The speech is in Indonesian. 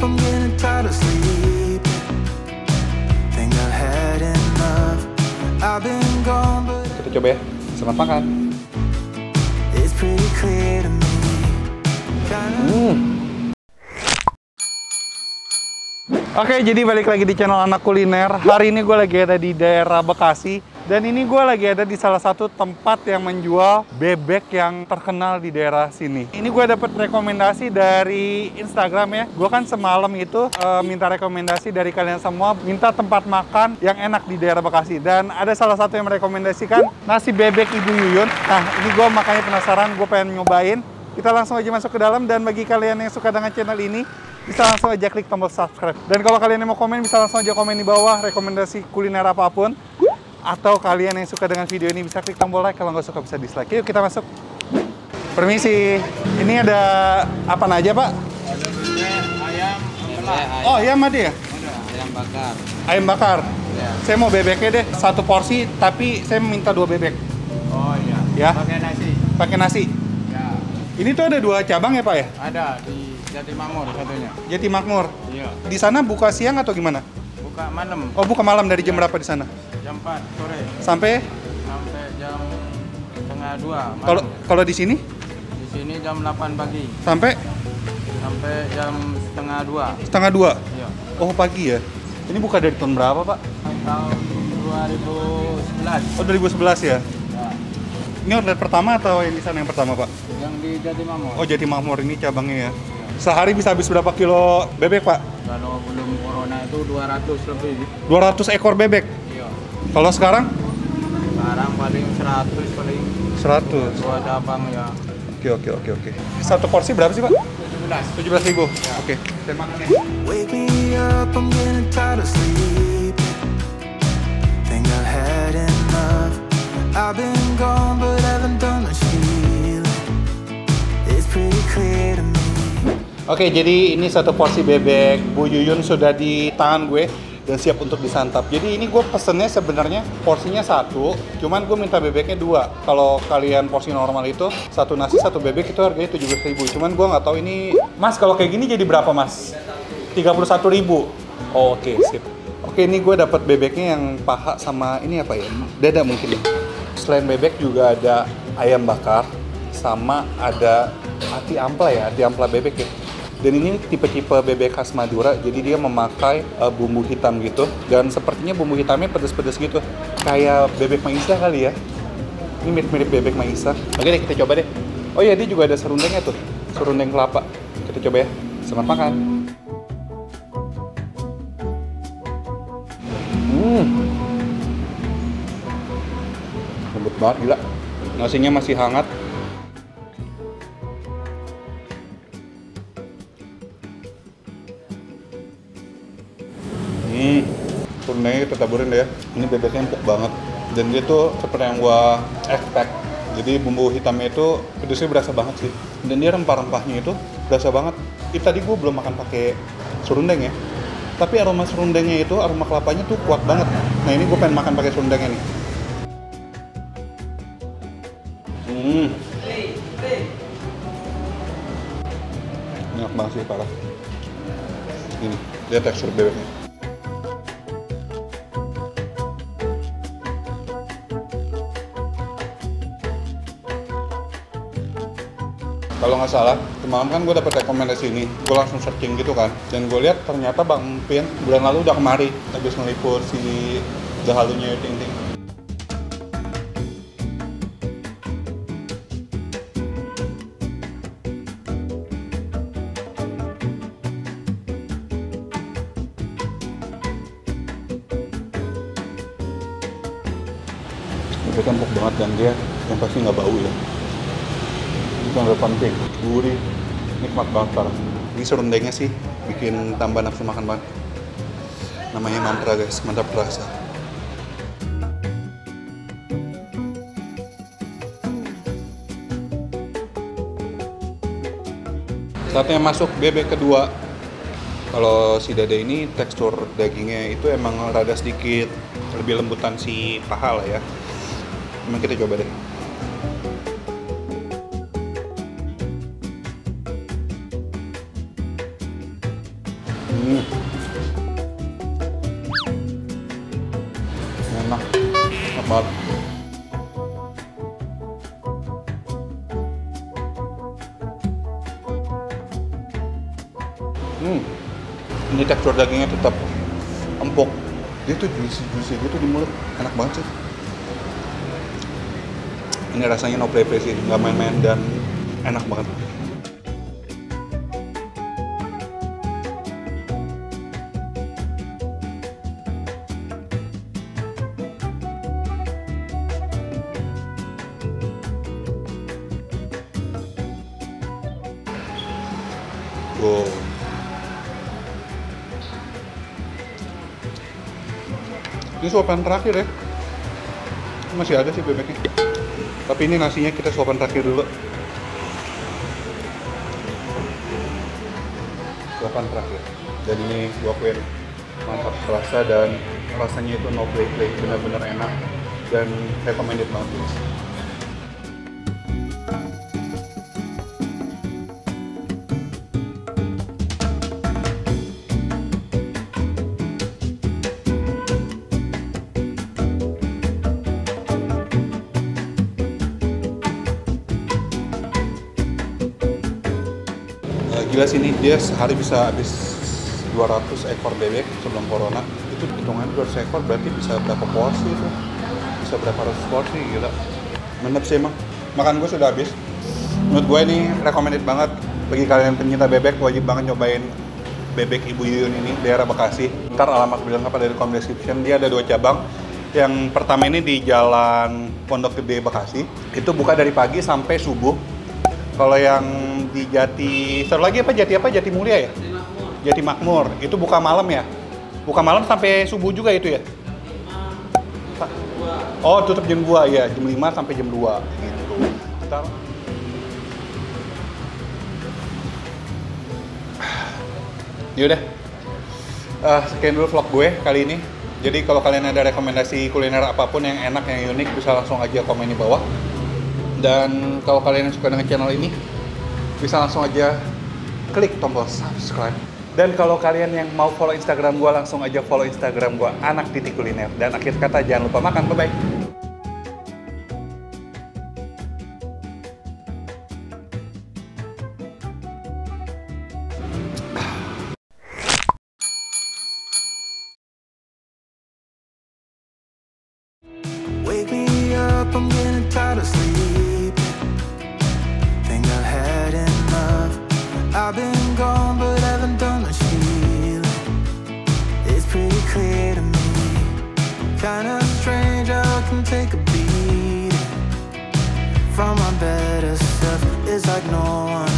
I'm getting tired of sleep. Think I've had enough. I've been gone, but Kita coba ya. Selamat makan. it's pretty clear to me. Oke, jadi balik lagi di channel Anak Kuliner. Hari ini gue lagi ada di daerah Bekasi. Dan ini gue lagi ada di salah satu tempat yang menjual bebek yang terkenal di daerah sini. Ini gue dapet rekomendasi dari Instagram ya. Gue kan semalam itu minta rekomendasi dari kalian semua. Minta tempat makan yang enak di daerah Bekasi. Dan ada salah satu yang merekomendasikan nasi bebek Ibu Yuyun. Nah, ini gue makanya penasaran, gue pengen nyobain. Kita langsung aja masuk ke dalam. Dan bagi kalian yang suka dengan channel ini, bisa langsung aja klik tombol subscribe. Dan kalau kalian yang mau komen, bisa langsung aja komen di bawah rekomendasi kuliner apapun. Atau kalian yang suka dengan video ini bisa klik tombol like, kalau nggak suka bisa dislike. Yuk kita masuk. Permisi. Ini ada apa aja, Pak? Ada bebek, ayam, ayam. Oh, ayam ada ya? Ada ayam bakar. Ayam bakar. Ya. Saya mau bebeknya deh, satu porsi, tapi saya minta 2 bebek. Oh iya. Ya. Pakai nasi. Pakai nasi. Ya. Ini tuh ada 2 cabang ya, Pak ya? Ada di Jatimangor satunya. Jatimangor. Iya. Di sana buka siang atau gimana? Buka malam. Oh, buka malam dari jam berapa di sana? Jam 4 sore Sampai jam setengah 2 malam. kalau di sini Di sini jam 8 pagi sampai jam setengah 2. setengah 2. Iya. Oh, pagi ya. Ini buka dari tahun berapa, Pak? Tahun 2011. Oh, 2011 ya. Ya. Ini order pertama atau yang di sana yang pertama, Pak? Yang di Jatimangor. Oh, Jatimangor ini cabangnya ya. Sehari bisa habis berapa kilo bebek, Pak? Kalau belum corona itu 200 lebih. 200 ekor bebek. Iya. Kalau sekarang? Sekarang paling 100 paling. 100. 2 cabang ya. Oke. Satu porsi berapa sih, Pak? 17. 17.000. Oke. Saya makan ya. wake me up, I'm getting tired of sleep. Think I've had enough. I've been gone, but haven't done much healing. It's pretty clear to me. Oke, jadi ini satu porsi bebek Bu Yuyun sudah di tangan gue dan siap untuk disantap. Jadi ini gue pesennya sebenarnya porsinya 1, cuman gue minta bebeknya 2. Kalau kalian porsi normal itu satu nasi satu bebek itu harganya 17.000. Cuman gue nggak tahu ini, Mas, kalau kayak gini jadi berapa, Mas? 31.000. Oh, oke, sip. Oke, ini gue dapat bebeknya yang paha sama ini apa ya? Dada mungkin ya. Selain bebek juga ada ayam bakar sama ada hati ampla ya, hati ampla bebek ya. Dan ini tipe-tipe bebek khas Madura, jadi dia memakai bumbu hitam gitu. Dan sepertinya bumbu hitamnya pedes-pedes gitu. Kayak bebek Maisa kali ya. Ini mirip-mirip bebek Maisa. Oke deh, kita coba deh. Oh iya, dia juga ada serundengnya tuh. Serundeng kelapa. Kita coba ya. Selamat makan. Lembut banget, gila. Nasinya masih hangat. Serundengnya kita taburin deh ya. Ini bebeknya empuk banget. Dan dia tuh seperti yang gua expect. Jadi bumbu hitamnya itu pedesnya berasa banget sih. Dan dia rempah-rempahnya itu berasa banget. Tadi gua belum makan pakai serundeng ya. Tapi aroma serundengnya itu, aroma kelapanya tuh kuat banget. Nah, ini gua pengen makan pakai serundengnya nih. Enak banget sih, parah. Ini, lihat tekstur bebeknya. Kalau nggak salah, kemarin kan gue dapet rekomendasi ini, gue langsung searching gitu kan, dan gue lihat ternyata Bang Pin bulan lalu udah kemari, habis ngelipur si Dahalunya Ting Ting. Bebeknya empuk banget dan dia yang pasti nggak bau ya. Itu yang penting, gurih, nikmat banget parah. Ini serundengnya sih bikin tambah nafsu makan banget. Namanya mantra guys, mantap rasa. Saatnya masuk bebek kedua. Kalau si dada ini tekstur dagingnya itu emang rada sedikit lebih lembutan si paha lah ya. Emang kita coba deh. Enak banget. Ini tekstur dagingnya tetap empuk. Dia tuh juicy gitu di mulut, enak banget sih. Ini rasanya no play sih, nggak main-main dan enak banget. Wow. Ini suapan terakhir ya. Masih ada sih bebeknya. Tapi ini nasinya kita suapan terakhir dulu. Suapan terakhir. Dan ini gua akuin mantap rasa dan rasanya itu no play, benar-benar enak dan recommended banget. Gila sih ini, dia sehari bisa habis 200 ekor bebek sebelum corona. Itu hitungan 200 ekor berarti bisa berapa porsi itu? Bisa berapa ratus porsi, gila. Mantap sih emang. Makan gue sudah habis. Menurut gue ini recommended banget. Bagi kalian pencinta bebek, wajib banget nyobain bebek Ibu Yuyun ini, daerah Bekasi. Ntar alamat bilang apa dari comment description. Dia ada 2 cabang. Yang pertama ini di Jalan Pondok Gede, Bekasi. Itu buka dari pagi sampai subuh. Kalau yang di Jati, satu lagi apa? Jati Mulia ya? Jati Makmur. Itu buka malam ya? Buka malam sampai subuh juga itu ya? Oh, tutup jam 2 ya, jam 5 sampai jam 2 gitu. Bentar. Yaudah. Sekian dulu vlog gue kali ini. Jadi kalau kalian ada rekomendasi kuliner apapun yang enak, yang unik, bisa langsung aja komen di bawah. Dan kalau kalian yang suka dengan channel ini, bisa langsung aja klik tombol subscribe. Dan kalau kalian yang mau follow Instagram gue, langsung aja follow Instagram gue, anak.kuliner. Dan akhir kata, jangan lupa makan. Bye-bye. Wake me up, I'm getting tired of sleep. Think I've had enough. I've been gone, but haven't done much healing. It's pretty clear to me. Kinda strange how I can take a beating from my better self. It's like no one